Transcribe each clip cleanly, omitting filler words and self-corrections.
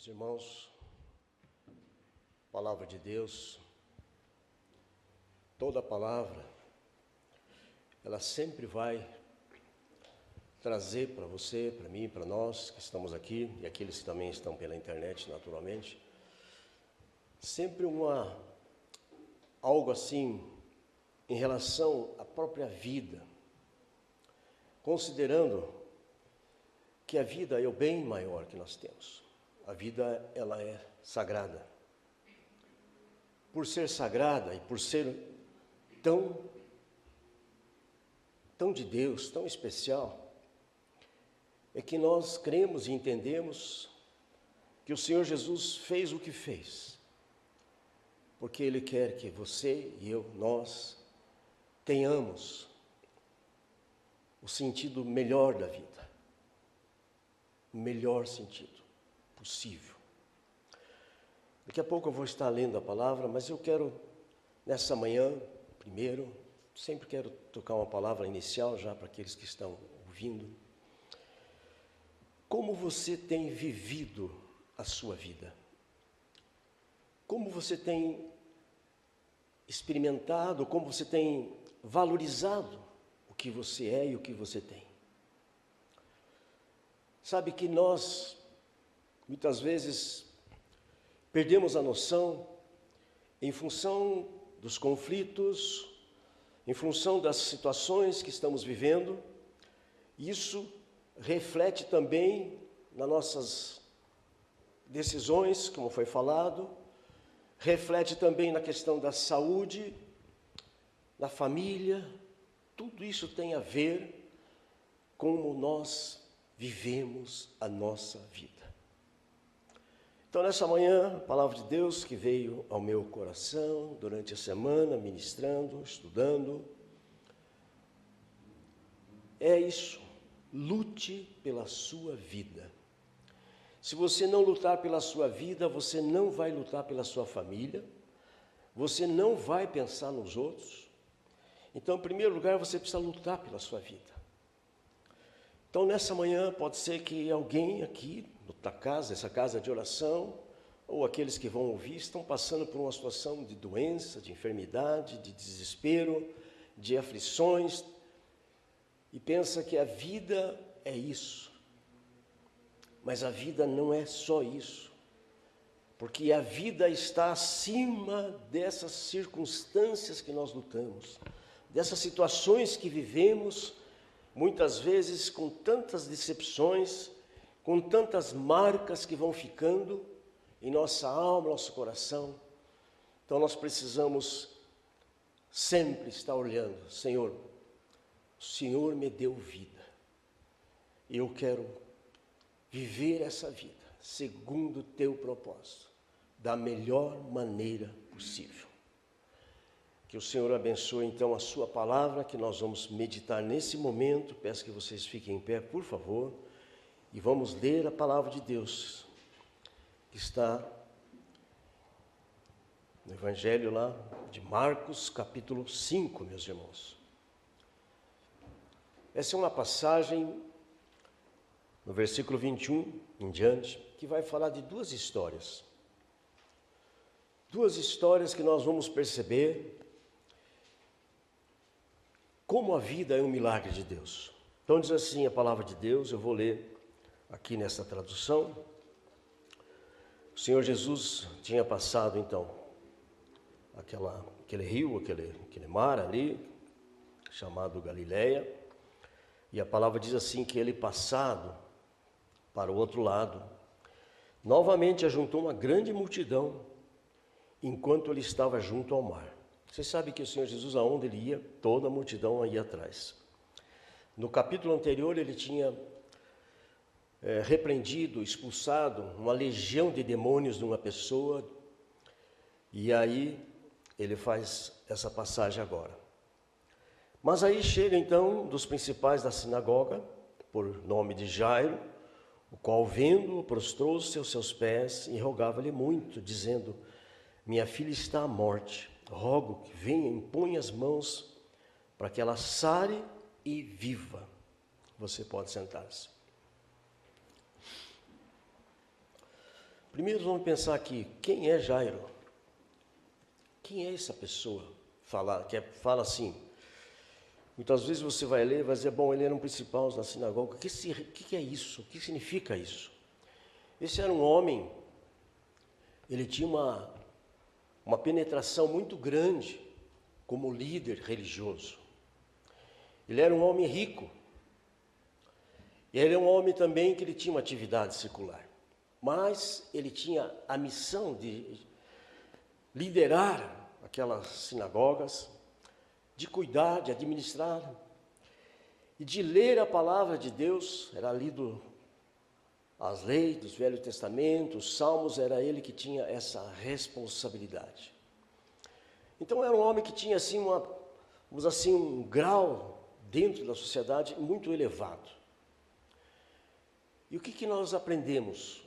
Meus irmãos, palavra de Deus, toda palavra, ela sempre vai trazer para você, para mim, para nós que estamos aqui, e aqueles que também estão pela internet, naturalmente, sempre algo assim, em relação à própria vida, considerando que a vida é o bem maior que nós temos. A vida, ela é sagrada. Por ser sagrada e por ser tão de Deus, tão especial, é que nós cremos e entendemos que o Senhor Jesus fez o que fez, porque Ele quer que você e eu, nós, tenhamos o sentido melhor da vida, o melhor sentido possível. Daqui a pouco eu vou estar lendo a palavra, mas eu quero, nessa manhã, primeiro, sempre quero tocar uma palavra inicial já para aqueles que estão ouvindo. Como você tem vivido a sua vida? Como você tem experimentado, como você tem valorizado o que você é e o que você tem? Sabe que nós, muitas vezes, perdemos a noção em função dos conflitos, em função das situações que estamos vivendo. Isso reflete também nas nossas decisões, como foi falado, reflete também na questão da saúde, da família. Tudo isso tem a ver com como nós vivemos a nossa vida. Então, nessa manhã, a palavra de Deus que veio ao meu coração durante a semana, ministrando, estudando, é isso: lute pela sua vida. Se você não lutar pela sua vida, você não vai lutar pela sua família, você não vai pensar nos outros. Então, em primeiro lugar, você precisa lutar pela sua vida. Então, nessa manhã, pode ser que alguém aqui, da casa, essa casa de oração, ou aqueles que vão ouvir, estão passando por uma situação de doença, de enfermidade, de desespero, de aflições, e pensa que a vida é isso. Mas a vida não é só isso, porque a vida está acima dessas circunstâncias que nós lutamos, dessas situações que vivemos, muitas vezes com tantas decepções, com tantas marcas que vão ficando em nossa alma, nosso coração. Então nós precisamos sempre estar olhando: Senhor, o Senhor me deu vida, eu quero viver essa vida segundo o teu propósito, da melhor maneira possível. Que o Senhor abençoe então a sua palavra, que nós vamos meditar nesse momento. Peço que vocês fiquem em pé, por favor, e vamos ler a palavra de Deus, que está no Evangelho lá de Marcos, capítulo 5, meus irmãos. Essa é uma passagem, no versículo 21 em diante, que vai falar de duas histórias. Duas histórias que nós vamos perceber como a vida é um milagre de Deus. Então diz assim a palavra de Deus, eu vou ler aqui nessa tradução. O Senhor Jesus tinha passado então aquele rio, aquele mar ali, chamado Galileia, e a palavra diz assim que ele, passado para o outro lado, novamente ajuntou uma grande multidão, enquanto ele estava junto ao mar. Você sabe que o Senhor Jesus, aonde ele ia, toda a multidão ia atrás. No capítulo anterior, ele tinha repreendido, expulsado uma legião de demônios de uma pessoa, e aí ele faz essa passagem agora. Mas aí chega então um dos principais da sinagoga, por nome de Jairo, o qual, vendo-o, prostrou-se aos seus pés e rogava-lhe muito, dizendo: minha filha está à morte, rogo que venha e imponha as mãos para que ela sare e viva. Você pode sentar-se. Primeiro vamos pensar aqui, quem é Jairo? Quem é essa pessoa que fala assim? Muitas vezes você vai ler e vai dizer, bom, ele era um principal na sinagoga. O que é isso? O que significa isso? Esse era um homem, ele tinha uma penetração muito grande como líder religioso. Ele era um homem rico. E ele é um homem também que ele tinha uma atividade secular. Mas ele tinha a missão de liderar aquelas sinagogas, de cuidar, de administrar e de ler a palavra de Deus. Era lido as leis do Velho Testamento, os Salmos, era ele que tinha essa responsabilidade. Então era um homem que tinha assim um grau dentro da sociedade muito elevado. E o que nós aprendemos?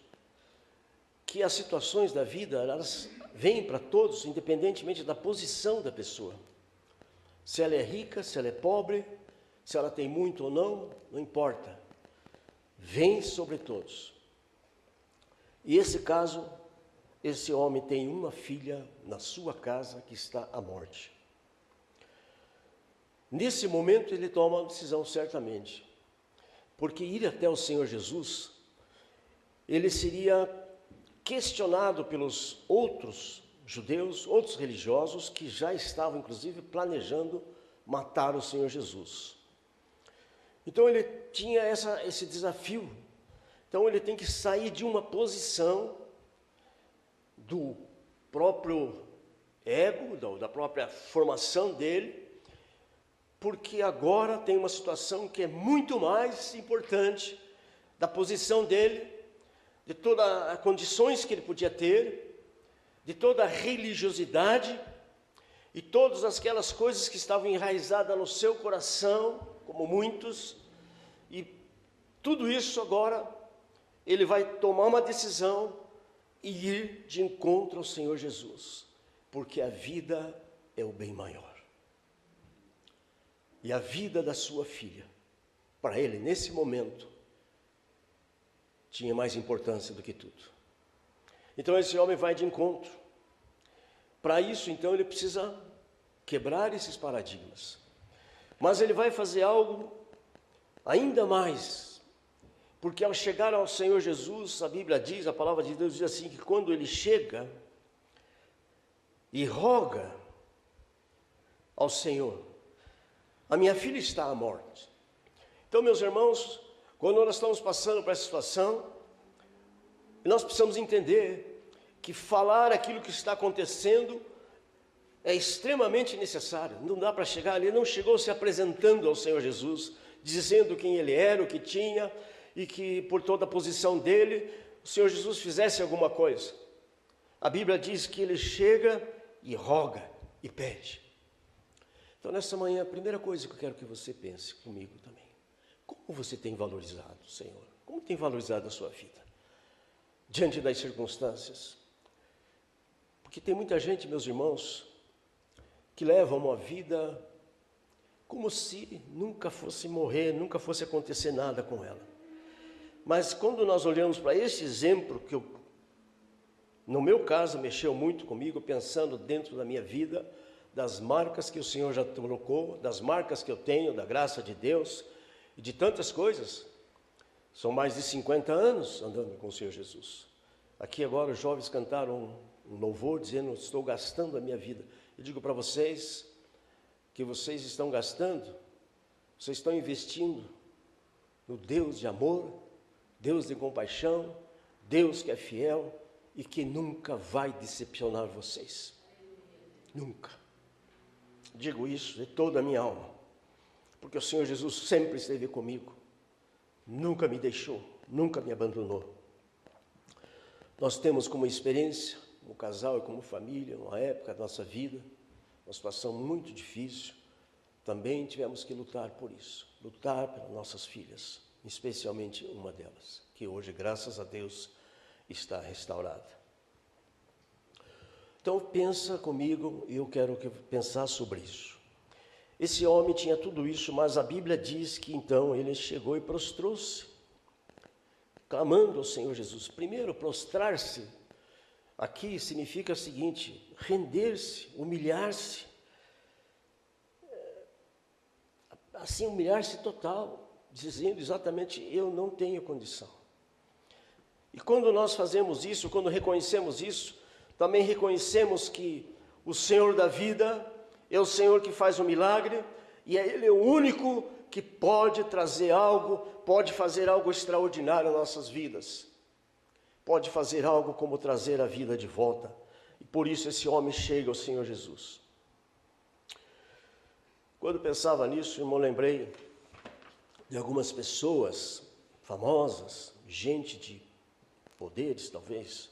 Que as situações da vida, elas vêm para todos, independentemente da posição da pessoa. Se ela é rica, se ela é pobre, se ela tem muito ou não, não importa. Vem sobre todos. E esse caso, esse homem tem uma filha na sua casa que está à morte. Nesse momento ele toma uma decisão certamente. Porque ir até o Senhor Jesus, ele seria questionado pelos outros judeus, outros religiosos, que já estavam, inclusive, planejando matar o Senhor Jesus. Então, ele tinha esse desafio. Então, ele tem que sair de uma posição do próprio ego, da própria formação dele, porque agora tem uma situação que é muito mais importante da posição dele, de todas as condições que ele podia ter, de toda a religiosidade e todas aquelas coisas que estavam enraizadas no seu coração, como muitos, e tudo isso agora ele vai tomar uma decisão e ir de encontro ao Senhor Jesus, porque a vida é o bem maior. E a vida da sua filha, para ele, nesse momento, tinha mais importância do que tudo. Então esse homem vai de encontro. Para isso, então, ele precisa quebrar esses paradigmas. Mas ele vai fazer algo ainda mais, porque ao chegar ao Senhor Jesus, a Bíblia diz, a palavra de Deus diz assim, que quando ele chega e roga ao Senhor, a minha filha está à morte. Então, meus irmãos, quando nós estamos passando por essa situação, nós precisamos entender que falar aquilo que está acontecendo é extremamente necessário. Não dá para chegar ali, não chegou se apresentando ao Senhor Jesus, dizendo quem ele era, o que tinha, e que por toda a posição dele, o Senhor Jesus fizesse alguma coisa. A Bíblia diz que ele chega e roga e pede. Então, nessa manhã, a primeira coisa que eu quero que você pense comigo também. Como você tem valorizado o Senhor? Como tem valorizado a sua vida? Diante das circunstâncias. Porque tem muita gente, meus irmãos, que leva uma vida como se nunca fosse morrer, nunca fosse acontecer nada com ela. Mas quando nós olhamos para esse exemplo, que no meu caso mexeu muito comigo, pensando dentro da minha vida, das marcas que o Senhor já colocou, das marcas que eu tenho, da graça de Deus, e de tantas coisas. São mais de 50 anos andando com o Senhor Jesus. Aqui agora os jovens cantaram um louvor dizendo, estou gastando a minha vida. Eu digo para vocês que vocês estão gastando, vocês estão investindo no Deus de amor, Deus de compaixão, Deus que é fiel e que nunca vai decepcionar vocês. Nunca. Digo isso de toda a minha alma, porque o Senhor Jesus sempre esteve comigo, nunca me deixou, nunca me abandonou. Nós temos como experiência, como casal e como família, uma época da nossa vida, uma situação muito difícil, também tivemos que lutar por isso, lutar pelas nossas filhas, especialmente uma delas, que hoje, graças a Deus, está restaurada. Então pensa comigo, e eu quero pensar sobre isso. Esse homem tinha tudo isso, mas a Bíblia diz que então ele chegou e prostrou-se. clamando ao Senhor Jesus. Primeiro, prostrar-se aqui significa o seguinte: render-se, humilhar-se. Assim, humilhar-se total, dizendo exatamente: eu não tenho condição. E quando nós fazemos isso, quando reconhecemos isso, também reconhecemos que o Senhor da vida é o Senhor que faz o milagre, e Ele é o único que pode trazer algo, pode fazer algo extraordinário em nossas vidas. Pode fazer algo como trazer a vida de volta. E por isso esse homem chega ao Senhor Jesus. Quando pensava nisso, eu me lembrei de algumas pessoas famosas, gente de poderes talvez,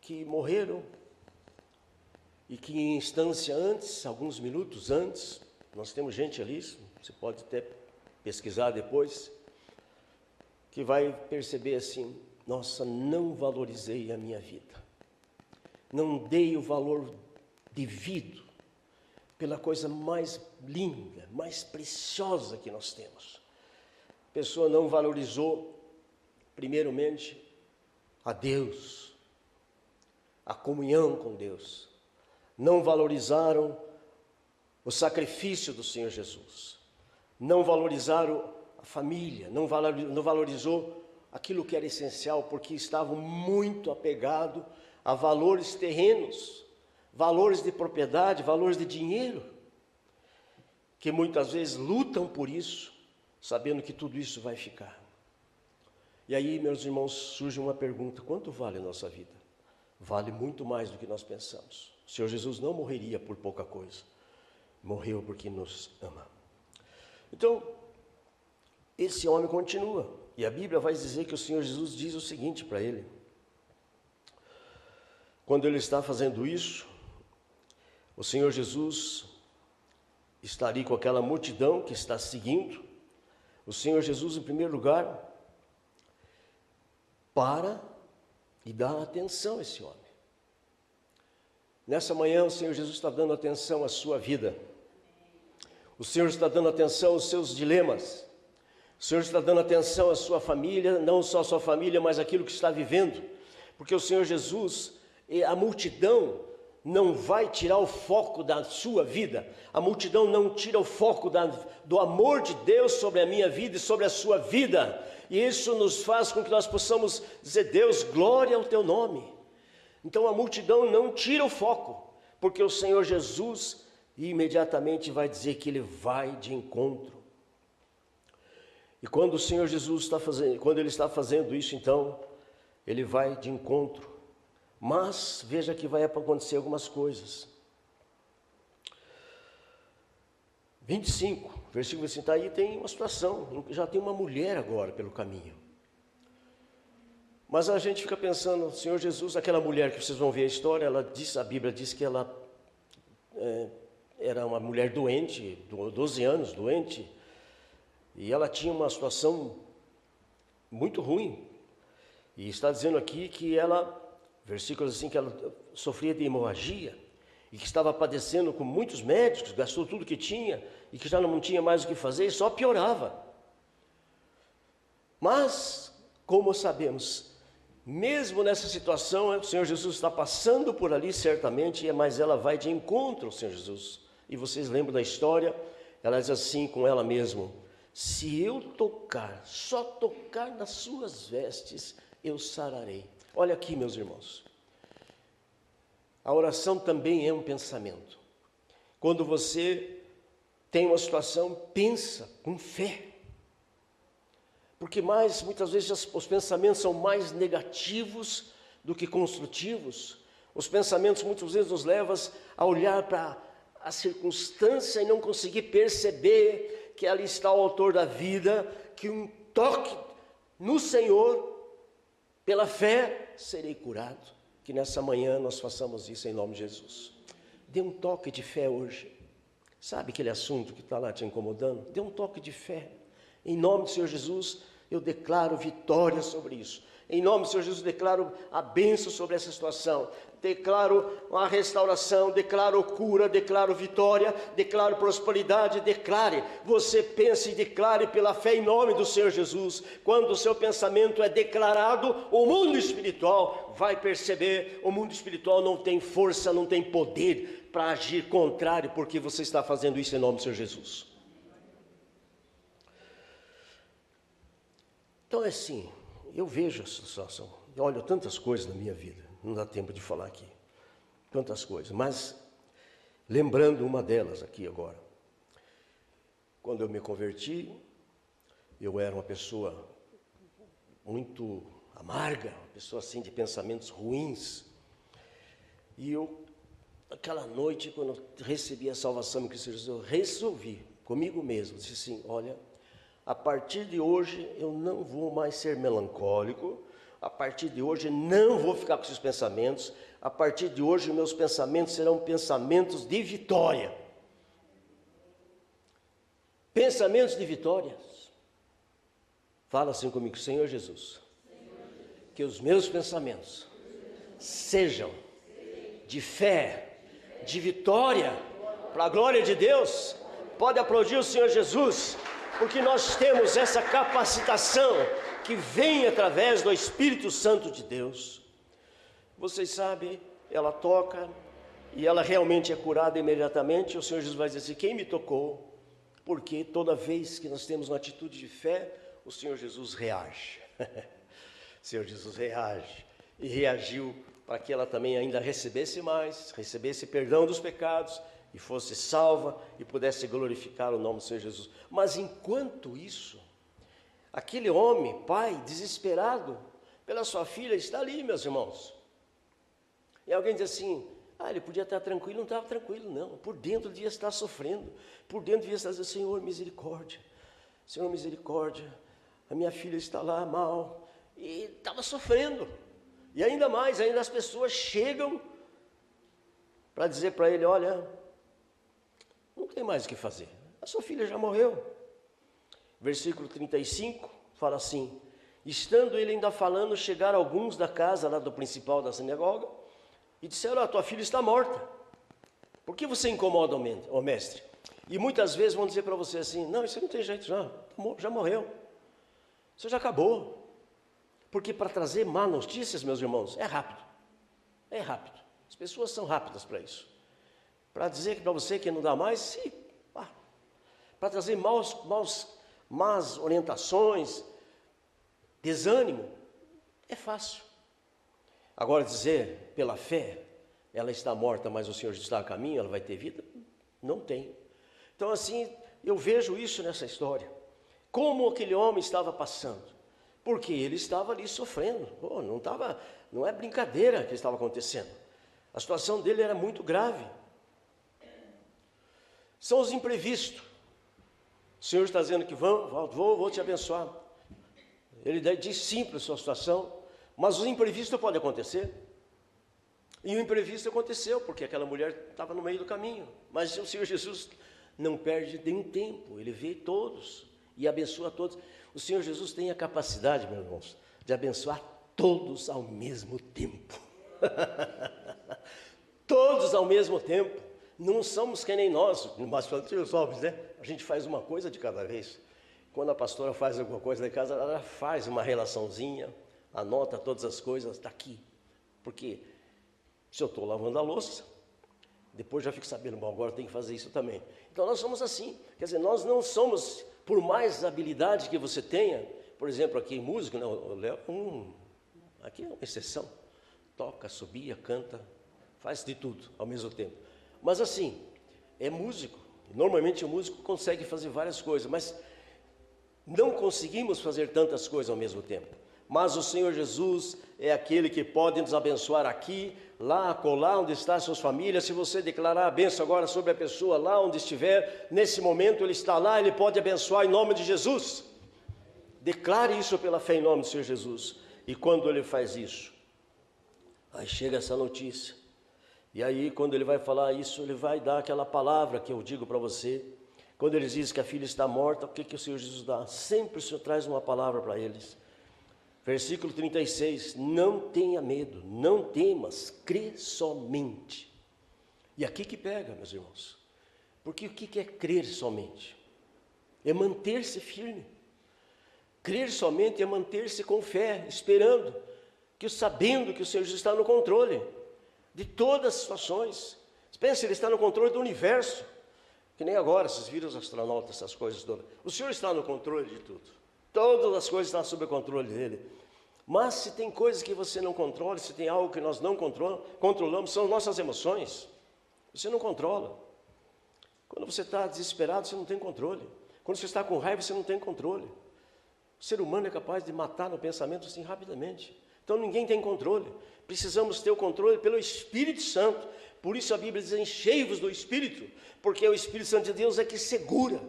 que morreram e que em instância antes, alguns minutos antes, nós temos gente ali, você pode até pesquisar depois, que vai perceber assim: nossa, não valorizei a minha vida, não dei o valor devido pela coisa mais linda, mais preciosa que nós temos. A pessoa não valorizou, primeiramente, a Deus, a comunhão com Deus. Não valorizaram o sacrifício do Senhor Jesus. Não valorizaram a família, não valorizou aquilo que era essencial, porque estavam muito apegados a valores terrenos, valores de propriedade, valores de dinheiro, que muitas vezes lutam por isso, sabendo que tudo isso vai ficar. E aí, meus irmãos, surge uma pergunta: quanto vale a nossa vida? Vale muito mais do que nós pensamos. O Senhor Jesus não morreria por pouca coisa, morreu porque nos ama. Então, esse homem continua, e a Bíblia vai dizer que o Senhor Jesus diz o seguinte para ele. Quando ele está fazendo isso, o Senhor Jesus está ali com aquela multidão que está seguindo. O Senhor Jesus, em primeiro lugar, para e dá atenção a esse homem. Nessa manhã, o Senhor Jesus está dando atenção à sua vida. O Senhor está dando atenção aos seus dilemas. O Senhor está dando atenção à sua família, não só à sua família, mas aquilo que está vivendo. Porque o Senhor Jesus, a multidão não vai tirar o foco da sua vida. A multidão não tira o foco do amor de Deus sobre a minha vida e sobre a sua vida. E isso nos faz com que nós possamos dizer: Deus, glória ao teu nome. Então a multidão não tira o foco, porque o Senhor Jesus imediatamente vai dizer que ele vai de encontro. E quando o Senhor Jesus está fazendo isso, então, ele vai de encontro. Mas veja que vai acontecer algumas coisas. 25, versículo 25, aí tem uma situação, já tem uma mulher agora pelo caminho. Mas a gente fica pensando: Senhor Jesus, aquela mulher que vocês vão ver a história, a Bíblia diz que ela era uma mulher doente, 12 anos, doente, e ela tinha uma situação muito ruim. E está dizendo aqui que ela, versículos assim, que ela sofria de hemorragia, e que estava padecendo com muitos médicos, gastou tudo que tinha, e que já não tinha mais o que fazer, e só piorava. Mas, como sabemos, mesmo nessa situação, o Senhor Jesus está passando por ali certamente, mas ela vai de encontro ao Senhor Jesus. E vocês lembram da história? Ela diz assim com ela mesma: se eu tocar, só tocar nas suas vestes, eu sararei. Olha aqui, meus irmãos, a oração também é um pensamento. Quando você tem uma situação, pensa com fé. Porque muitas vezes os pensamentos são mais negativos do que construtivos. Os pensamentos muitas vezes nos levam a olhar para a circunstância e não conseguir perceber que ali está o autor da vida, que um toque no Senhor, pela fé, serei curado. Que nessa manhã nós façamos isso em nome de Jesus. Dê um toque de fé hoje. Sabe aquele assunto que está lá te incomodando? Dê um toque de fé. Em nome do Senhor Jesus, eu declaro vitória sobre isso. Em nome do Senhor Jesus, declaro a bênção sobre essa situação. Declaro a restauração, declaro cura, declaro vitória, declaro prosperidade, declare. Você pense e declare pela fé em nome do Senhor Jesus. Quando o seu pensamento é declarado, o mundo espiritual vai perceber. O mundo espiritual não tem força, não tem poder para agir contrário, porque você está fazendo isso em nome do Senhor Jesus. Então é assim, eu vejo essa situação, eu olho tantas coisas na minha vida, não dá tempo de falar aqui, tantas coisas, mas lembrando uma delas aqui agora. Quando eu me converti, eu era uma pessoa muito amarga, uma pessoa assim de pensamentos ruins, e eu, aquela noite, quando eu recebi a salvação em Cristo Jesus, eu resolvi comigo mesmo, disse assim, olha, a partir de hoje eu não vou mais ser melancólico, a partir de hoje não vou ficar com esses pensamentos, a partir de hoje meus pensamentos serão pensamentos de vitória. Pensamentos de vitória. Fala assim comigo, Senhor Jesus, que os meus pensamentos sejam de fé, de vitória, para a glória de Deus. Pode aplaudir o Senhor Jesus, porque nós temos essa capacitação que vem através do Espírito Santo de Deus. Vocês sabem, ela toca e ela realmente é curada imediatamente. O Senhor Jesus vai dizer assim, quem me tocou? Porque toda vez que nós temos uma atitude de fé, o Senhor Jesus reage. O Senhor Jesus reage e reagiu para que ela também ainda recebesse mais, recebesse perdão dos pecados, e fosse salva e pudesse glorificar o nome do Senhor Jesus. Mas enquanto isso, aquele homem, pai, desesperado pela sua filha, está ali, meus irmãos. E alguém diz assim, ele podia estar tranquilo, não estava tranquilo não, por dentro devia estar sofrendo, por dentro devia estar dizendo, Senhor misericórdia, a minha filha está lá mal, e estava sofrendo. E ainda mais, ainda as pessoas chegam para dizer para ele, olha, não tem mais o que fazer, a sua filha já morreu. Versículo 35 fala assim, estando ele ainda falando, chegaram alguns da casa lá do principal da sinagoga e disseram, a tua filha está morta, por que você incomoda o mestre? E muitas vezes vão dizer para você assim, não, isso não tem jeito, já morreu, isso já acabou. Porque para trazer má notícias, meus irmãos, é rápido, as pessoas são rápidas para isso. Para dizer para você que não dá mais, para trazer más orientações, desânimo, é fácil. Agora dizer, pela fé, ela está morta, mas o Senhor está a caminho, ela vai ter vida, não tem. Então assim, eu vejo isso nessa história, como aquele homem estava passando, porque ele estava ali sofrendo, não é brincadeira que estava acontecendo, a situação dele era muito grave. São os imprevistos. O Senhor está dizendo que vou te abençoar. Ele diz simples a sua situação, mas os imprevistos podem acontecer. E o imprevisto aconteceu, porque aquela mulher estava no meio do caminho. Mas o Senhor Jesus não perde nenhum tempo, Ele vê todos e abençoa todos. O Senhor Jesus tem a capacidade, meus irmãos, de abençoar todos ao mesmo tempo. Todos ao mesmo tempo. Não somos que nem nós, mas né? A gente faz uma coisa de cada vez. Quando a pastora faz alguma coisa lá em casa, ela faz uma relaçãozinha, anota todas as coisas, está aqui. Porque se eu estou lavando a louça, depois já fico sabendo, bom, agora eu tenho que fazer isso também. Então nós somos assim, quer dizer, nós não somos, por mais habilidade que você tenha, por exemplo, aqui em música, né, o Léo, aqui é uma exceção, toca, subia, canta, faz de tudo ao mesmo tempo. Mas assim, é músico, normalmente o músico consegue fazer várias coisas, mas não conseguimos fazer tantas coisas ao mesmo tempo. Mas o Senhor Jesus é aquele que pode nos abençoar aqui, lá, acolá, onde está a sua família. Se você declarar a bênção agora sobre a pessoa lá onde estiver, nesse momento ele está lá, ele pode abençoar em nome de Jesus. Declare isso pela fé em nome do Senhor Jesus. E quando ele faz isso, aí chega essa notícia. E aí quando ele vai falar isso, ele vai dar aquela palavra que eu digo para você. Quando eles dizem que a filha está morta, o que o Senhor Jesus dá? Sempre o Senhor traz uma palavra para eles. Versículo 36, não tenha medo, não temas, crê somente. E aqui que pega, meus irmãos, porque o que é crer somente? É manter-se firme. Crer somente é manter-se com fé, esperando, sabendo que o Senhor Jesus está no controle de todas as situações. Pensa, Ele está no controle do universo, que nem agora, vocês viram os astronautas, essas coisas todas. O Senhor está no controle de tudo, todas as coisas estão sob o controle dEle. Mas se tem coisas que você não controla, se tem algo que nós não controlamos, são nossas emoções. Você não controla. Quando você está desesperado, você não tem controle. Quando você está com raiva, você não tem controle. O ser humano é capaz de matar no pensamento assim rapidamente. Então ninguém tem controle. Precisamos ter o controle pelo Espírito Santo. Por isso a Bíblia diz, enchei-vos do Espírito, porque o Espírito Santo de Deus é que segura.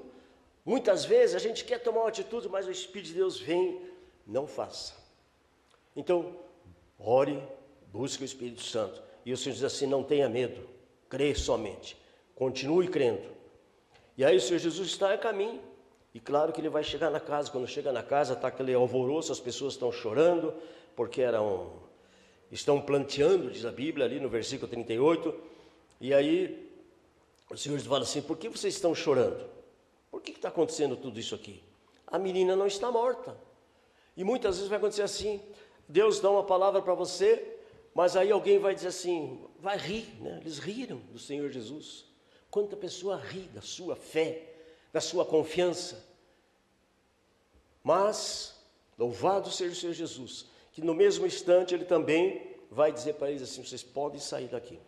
Muitas vezes a gente quer tomar uma atitude, mas o Espírito de Deus vem, não faça. Então, ore, busque o Espírito Santo. E o Senhor diz assim, não tenha medo, crê somente, continue crendo. E aí o Senhor Jesus está a caminho. E claro que Ele vai chegar na casa. Quando chega na casa, está aquele alvoroço, as pessoas estão chorando, porque estão planteando, diz a Bíblia ali no versículo 38. E aí o Senhor fala assim, por que vocês estão chorando? Por que está acontecendo tudo isso aqui? A menina não está morta. E muitas vezes vai acontecer assim, Deus dá uma palavra para você, mas aí alguém vai dizer assim, vai rir, né? Eles riram do Senhor Jesus. Quanta pessoa ri da sua fé, da sua confiança. Mas, louvado seja o Senhor Jesus, que no mesmo instante Ele também vai dizer para eles assim, vocês podem sair daqui.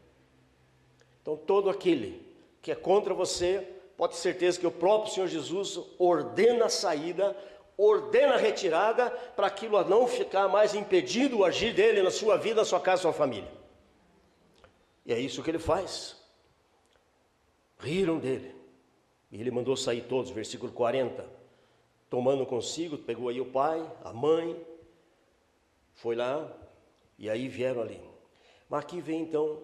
Então todo aquele que é contra você, pode ter certeza que o próprio Senhor Jesus ordena a saída, ordena a retirada, para aquilo não ficar mais impedindo o agir dele na sua vida, na sua casa, na sua família. E é isso que Ele faz. Riram dele. E Ele mandou sair todos, versículo 40. Tomando consigo, pegou aí o pai, a mãe, foi lá, e aí vieram ali. Mas aqui vem então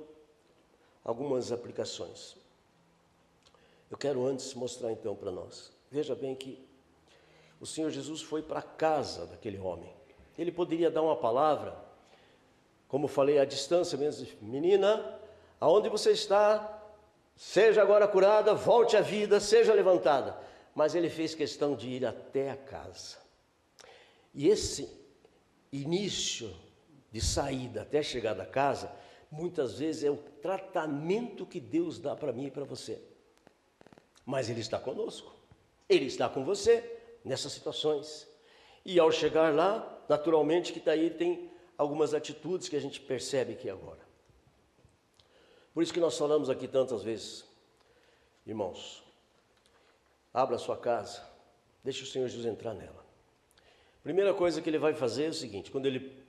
algumas aplicações. Eu quero antes mostrar então para nós. Veja bem que o Senhor Jesus foi para a casa daquele homem. Ele poderia dar uma palavra, como falei, à distância mesmo. Menina, aonde você está, seja agora curada, volte à vida, seja levantada. Mas ele fez questão de ir até a casa. E esse início de saída até chegar da casa, muitas vezes é o tratamento que Deus dá para mim e para você. Mas Ele está conosco, Ele está com você nessas situações. E ao chegar lá, naturalmente que daí tem algumas atitudes que a gente percebe aqui agora. Por isso que nós falamos aqui tantas vezes, irmãos, abra a sua casa, deixe o Senhor Jesus entrar nela. Primeira coisa que Ele vai fazer é o seguinte, quando Ele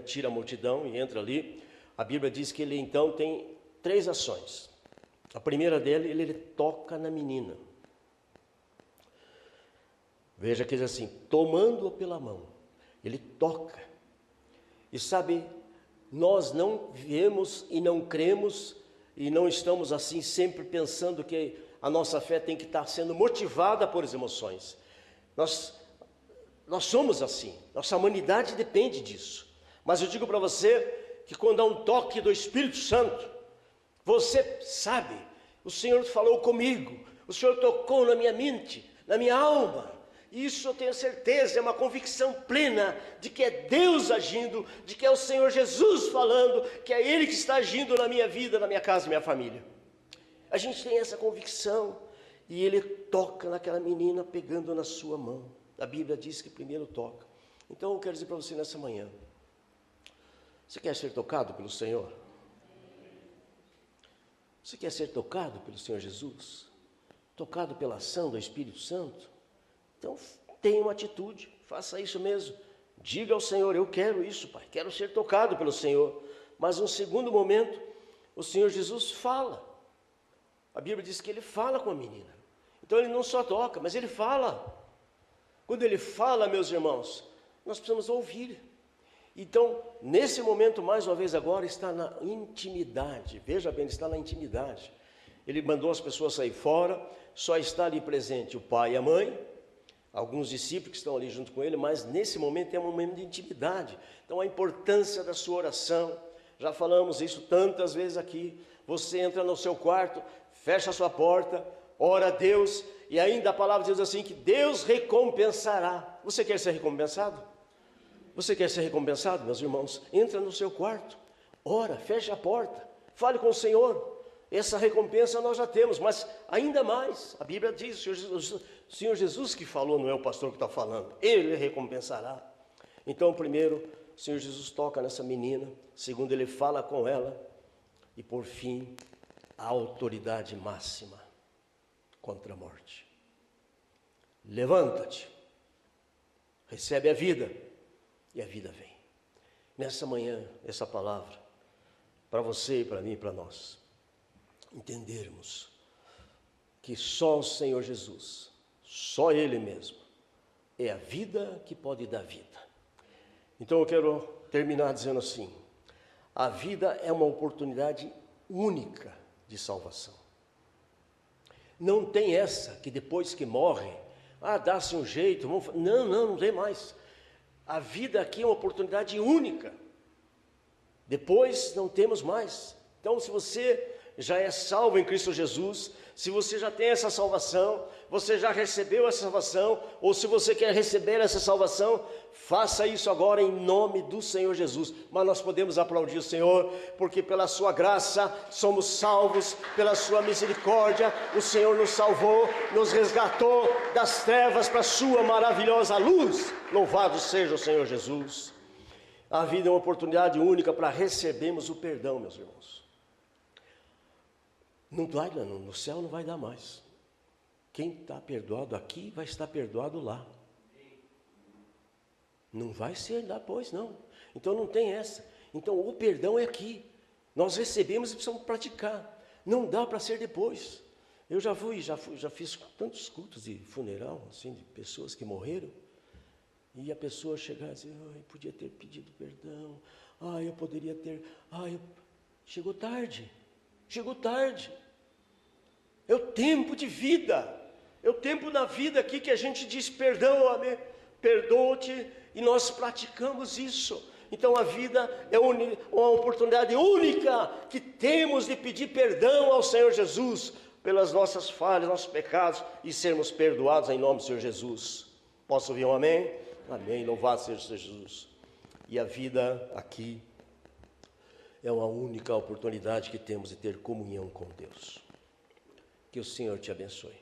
tira a multidão e entra ali, a Bíblia diz que Ele então tem 3 ações. A primeira dele, ele toca na menina. Veja que diz assim, tomando-a pela mão, Ele toca. E sabe, nós não vemos e não cremos e não estamos assim sempre pensando que a nossa fé tem que estar sendo motivada por as emoções. Nós somos assim, nossa humanidade depende disso. Mas eu digo para você que quando há um toque do Espírito Santo, você sabe, o Senhor falou comigo, o Senhor tocou na minha mente, na minha alma. Isso eu tenho certeza, é uma convicção plena de que é Deus agindo, de que é o Senhor Jesus falando, que é Ele que está agindo na minha vida, na minha casa, na minha família. A gente tem essa convicção e Ele toca naquela menina pegando na sua mão. A Bíblia diz que primeiro toca. Então eu quero dizer para você nessa manhã, você quer ser tocado pelo Senhor? Você quer ser tocado pelo Senhor Jesus? Tocado pela ação do Espírito Santo? Então tenha uma atitude, faça isso mesmo. Diga ao Senhor, eu quero isso, Pai, quero ser tocado pelo Senhor. Mas no segundo momento, o Senhor Jesus fala. A Bíblia diz que Ele fala com a menina. Então Ele não só toca, mas Ele fala. Quando Ele fala, meus irmãos, nós precisamos ouvir. Então, nesse momento, mais uma vez agora, está na intimidade. Veja bem, Ele está na intimidade. Ele mandou as pessoas sair fora, só está ali presente o pai e a mãe, alguns discípulos que estão ali junto com ele, mas nesse momento é um momento de intimidade. Então a importância da sua oração, já falamos isso tantas vezes aqui. Você entra no seu quarto, fecha a sua porta, ora a Deus, e ainda a palavra diz assim, que Deus recompensará. Você quer ser recompensado? Você quer ser recompensado, meus irmãos? Entra no seu quarto, ora, fecha a porta, fale com o Senhor. Essa recompensa nós já temos, mas ainda mais, a Bíblia diz, o Senhor Jesus que falou, não é o pastor que está falando, Ele recompensará. Então, primeiro, o Senhor Jesus toca nessa menina, segundo, Ele fala com ela, e por fim, a autoridade máxima contra a morte. Levanta-te, recebe a vida, e a vida vem. Nessa manhã, essa palavra, para você e para mim e para nós, entendermos que só o Senhor Jesus, só Ele mesmo, é a vida que pode dar vida. Então eu quero terminar dizendo assim, a vida é uma oportunidade única de salvação. Não tem essa, que depois que morre, dá-se um jeito, não tem mais. A vida aqui é uma oportunidade única, depois não temos mais. Então se você já é salvo em Cristo Jesus, se você já tem essa salvação, você já recebeu essa salvação, ou se você quer receber essa salvação, faça isso agora em nome do Senhor Jesus. Mas nós podemos aplaudir o Senhor, porque pela sua graça somos salvos, pela sua misericórdia, o Senhor nos salvou, nos resgatou das trevas para a sua maravilhosa luz. Louvado seja o Senhor Jesus. A vida é uma oportunidade única para recebermos o perdão, meus irmãos. Não vai, no céu não vai dar mais. Quem está perdoado aqui vai estar perdoado lá. Não vai ser lá, pois não. Então não tem essa. Então o perdão é aqui. Nós recebemos e precisamos praticar. Não dá para ser depois. Eu já fiz tantos cultos de funeral, assim, de pessoas que morreram. E a pessoa chegar e dizer, eu podia ter pedido perdão. Eu poderia ter... Chegou tarde. Chegou tarde. É o tempo de vida. É o tempo na vida aqui que a gente diz perdão, amém? Perdoa-te, e nós praticamos isso. Então a vida é uma oportunidade única que temos de pedir perdão ao Senhor Jesus pelas nossas falhas, nossos pecados, e sermos perdoados em nome do Senhor Jesus. Posso ouvir um amém? Amém, louvado seja o Senhor Jesus. E a vida aqui é uma única oportunidade que temos de ter comunhão com Deus. Que o Senhor te abençoe.